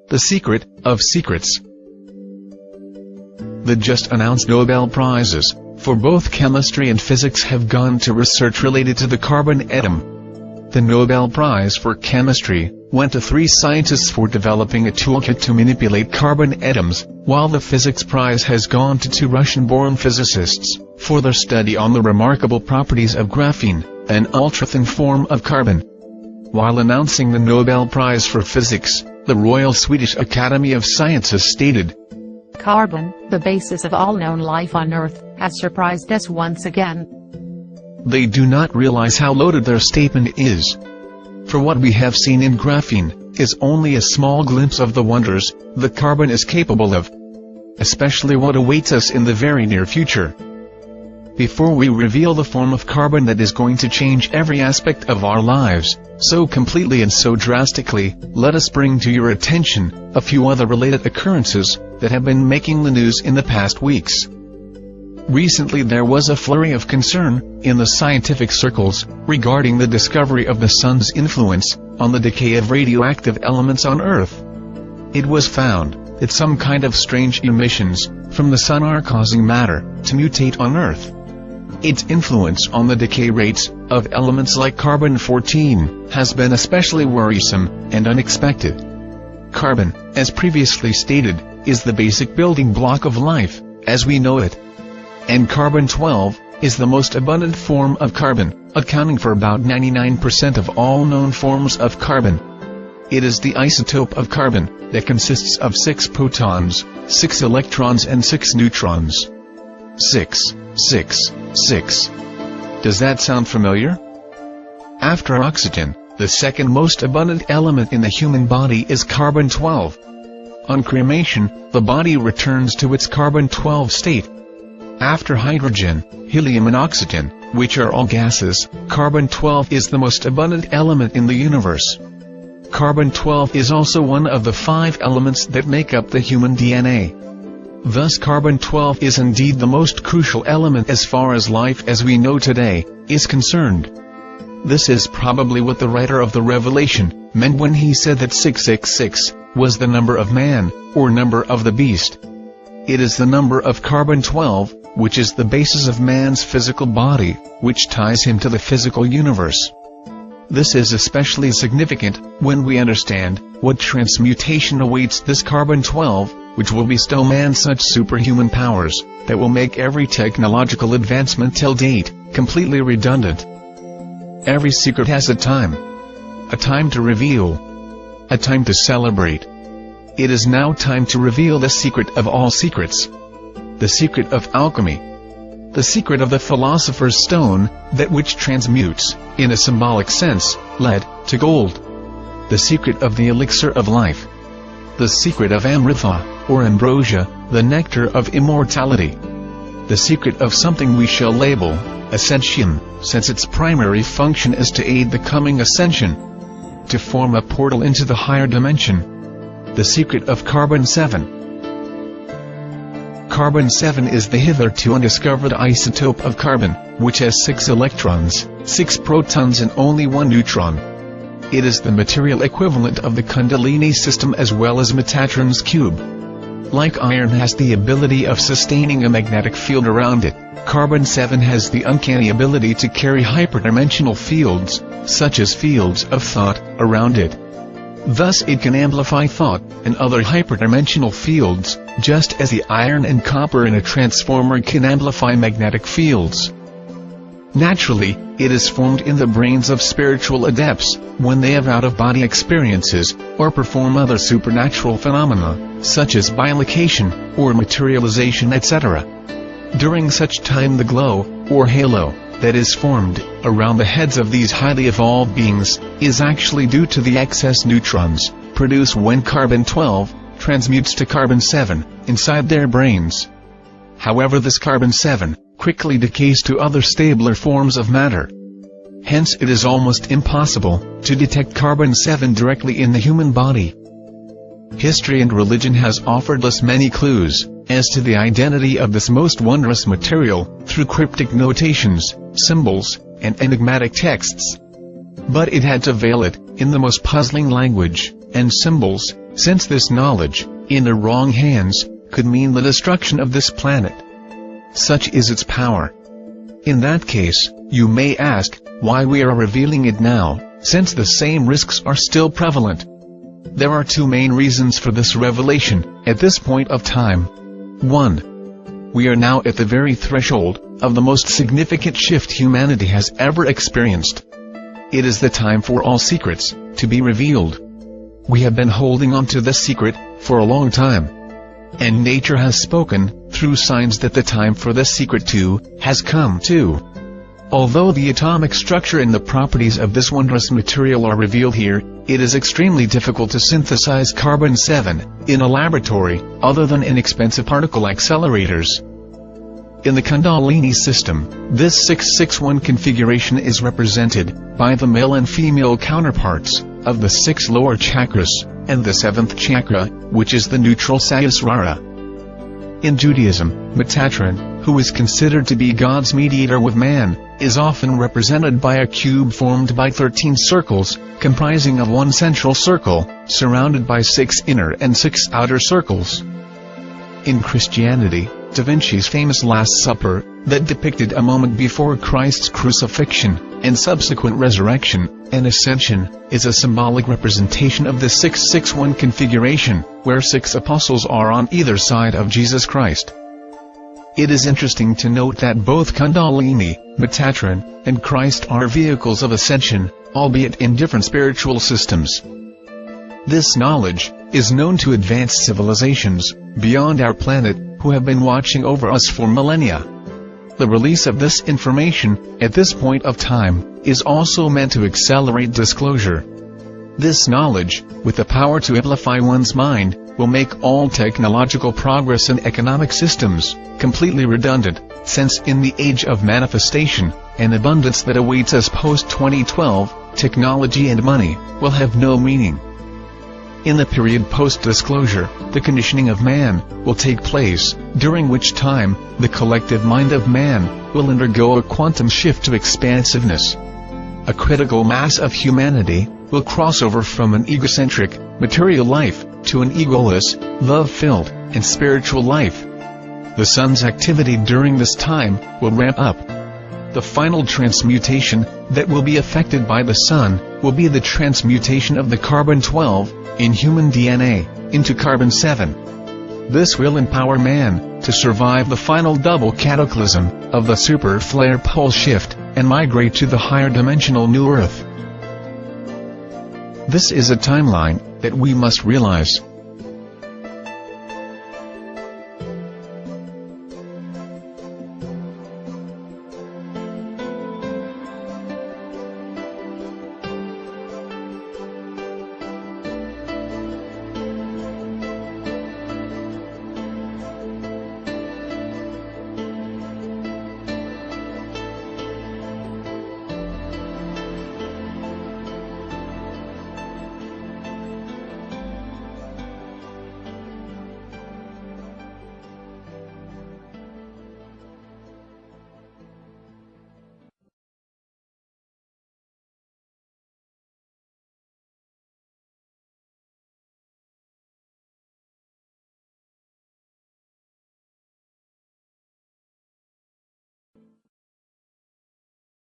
The secret of secrets. The just announced Nobel Prizes for both chemistry and physics have gone to research related to the carbon atom. The Nobel Prize for Chemistry went to 3 scientists for developing a toolkit to manipulate carbon atoms, while the Physics Prize has gone to 2 Russian-born physicists for their study on the remarkable properties of graphene, an ultra-thin form of carbon. While announcing the Nobel Prize for Physics, the Royal Swedish Academy of Sciences stated, "Carbon, the basis of all known life on Earth, has surprised us once again." They do not realize how loaded their statement is. For what we have seen in graphene is only a small glimpse of the wonders the carbon is capable of, especially what awaits us in the very near future. Before we reveal the form of carbon that is going to change every aspect of our lives, so completely and so drastically, let us bring to your attention a few other related occurrences that have been making the news in the past weeks. Recently there was a flurry of concern in the scientific circles regarding the discovery of the sun's influence on the decay of radioactive elements on Earth. It was found that some kind of strange emissions from the sun are causing matter to mutate on Earth. Its influence on the decay rates of elements like carbon-14 has been especially worrisome and unexpected. Carbon, as previously stated, is the basic building block of life, as we know it. And carbon-12 is the most abundant form of carbon, accounting for about 99% of all known forms of carbon. It is the isotope of carbon that consists of 6 protons, 6 electrons and 6 neutrons. 6, 6, 6. Does that sound familiar? After oxygen, the second most abundant element in the human body is carbon-12. On cremation, the body returns to its carbon-12 state. After hydrogen, helium and oxygen, which are all gases, carbon-12 is the most abundant element in the universe. Carbon-12 is also one of the 5 elements that make up the human DNA. Thus carbon-12 is indeed the most crucial element as far as life as we know today is concerned. This is probably what the writer of the Revelation meant when he said that 666 was the number of man, or number of the beast. It is the number of carbon-12, which is the basis of man's physical body, which ties him to the physical universe. This is especially significant when we understand what transmutation awaits this carbon-12, which will bestow man such superhuman powers that will make every technological advancement till date completely redundant. Every secret has a time to reveal, a time to celebrate. It is now time to reveal the secret of all secrets, the secret of alchemy, the secret of the philosopher's stone, that which transmutes, in a symbolic sense, lead to gold, the secret of the elixir of life, the secret of amrita, or ambrosia, the nectar of immortality, the secret of something we shall label ascension, since its primary function is to aid the coming ascension, to form a portal into the higher dimension, the secret of carbon-7. Carbon-7 is the hitherto undiscovered isotope of carbon, which has 6 electrons, 6 protons and only 1 neutron. It is the material equivalent of the Kundalini system as well as Metatron's cube. Like iron has the ability of sustaining a magnetic field around it, carbon-7 has the uncanny ability to carry hyperdimensional fields, such as fields of thought, around it. Thus it can amplify thought and other hyperdimensional fields, just as the iron and copper in a transformer can amplify magnetic fields. Naturally, it is formed in the brains of spiritual adepts when they have out-of-body experiences, or perform other supernatural phenomena, such as bilocation, or materialization etc. During such time the glow, or halo, that is formed around the heads of these highly evolved beings, is actually due to the excess neutrons produced when carbon-12 transmutes to carbon-7 inside their brains. However, this carbon-7 quickly decays to other stabler forms of matter. Hence it is almost impossible to detect carbon-7 directly in the human body. History and religion has offered us many clues as to the identity of this most wondrous material through cryptic notations, symbols, and enigmatic texts. But it had to veil it in the most puzzling language, and symbols, since this knowledge, in the wrong hands, could mean the destruction of this planet. Such is its power. In that case, you may ask, why we are revealing it now, since the same risks are still prevalent. There are two main reasons for this revelation, at this point of time. 1. We are now at the very threshold of the most significant shift humanity has ever experienced. It is the time for all secrets to be revealed. We have been holding on to this secret for a long time. And nature has spoken, through signs, that the time for this secret too has come too. Although the atomic structure and the properties of this wondrous material are revealed here, it is extremely difficult to synthesize carbon-7 in a laboratory, other than in expensive particle accelerators. In the Kundalini system, this 661 configuration is represented by the male and female counterparts of the 6 lower chakras, and the 7th chakra, which is the neutral Sahasrara. In Judaism, Metatron, who is considered to be God's mediator with man, is often represented by a cube formed by 13 circles, comprising of one central circle, surrounded by 6 inner and 6 outer circles. In Christianity, Da Vinci's famous Last Supper, that depicted a moment before Christ's crucifixion, and subsequent resurrection and ascension, is a symbolic representation of the 661 configuration, where 6 apostles are on either side of Jesus Christ. It is interesting to note that both Kundalini, Metatron, and Christ are vehicles of ascension, albeit in different spiritual systems. This knowledge is known to advanced civilizations beyond our planet, who have been watching over us for millennia. The release of this information, at this point of time, is also meant to accelerate disclosure. This knowledge, with the power to amplify one's mind, will make all technological progress and economic systems completely redundant, since in the age of manifestation and abundance that awaits us post-2012, technology and money will have no meaning. In the period post-disclosure, the conditioning of man will take place, during which time, the collective mind of man will undergo a quantum shift to expansiveness. A critical mass of humanity will cross over from an egocentric, material life, to an egoless, love-filled, and spiritual life. The sun's activity during this time will ramp up. The final transmutation that will be affected by the sun will be the transmutation of the carbon-12 in human DNA into carbon-7. This will empower man to survive the final double cataclysm of the super flare pole shift and migrate to the higher dimensional new Earth. This is a timeline that we must realize.